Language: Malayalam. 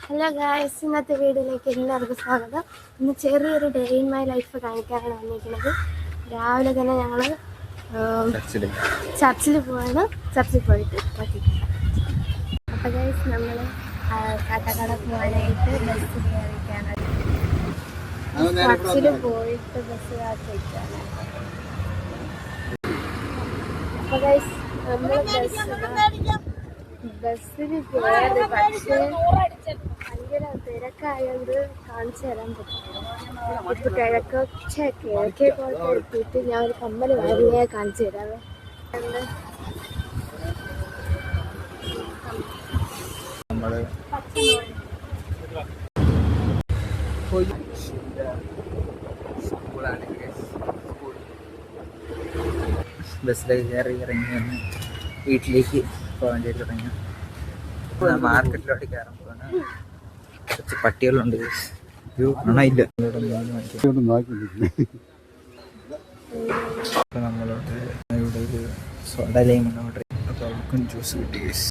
ഹലോ ഗായ്സ്, ഇന്നത്തെ വീഡിയോയിലേക്ക് എല്ലാവർക്കും സ്വാഗതം. ഇന്ന് ചെറിയൊരു ഡേ ഇൻ മൈ ലൈഫ് കാണിക്കാനാണ് വന്നിരിക്കുന്നത്. രാവിലെ തന്നെ ഞങ്ങൾ ചർച്ചിൽ പോയിട്ട് പറ്റിയിട്ടില്ല. അപ്പോൾ ഗായ്സ് നമ്മൾ കാട്ടാക്കട പോകാനായിട്ട് ബസ് കയറിയിട്ടാണ്. ചർച്ചിൽ പോയിട്ട് ബസ് കാത്തിരിക്കുകയാണ്. അപ്പോൾ ഗായ്സ് നമ്മൾ ബസ്സിൽ കയറി, പക്ഷേ ഭയങ്കര തിരക്കായത് കാണിച്ചു തരാൻ പറ്റില്ല. ഇപ്പോൾ കിഴക്കേ കോട്ട എത്തിയിട്ട് ഞാൻ ഒരു കമ്മൽ വാരിയെ കാണിച്ചു തരാവേ. ബസ്സിലേക്ക് കയറി ഇറങ്ങി വന്ന് വീട്ടിലേക്ക് പോകാൻ വേണ്ടി തുടങ്ങി. മാർക്കറ്റിലോട്ട് കയറാൻ പോകാൻ കുറച്ച് പട്ടികളുണ്ട്. ഇല്ല നമ്മളോട് ഇവിടെ ഒരു സോഡ ലൈമൺ ഓർഡർ ചെയ്തു. അപ്പോൾ അവർക്കും ജ്യൂസ് കിട്ടി.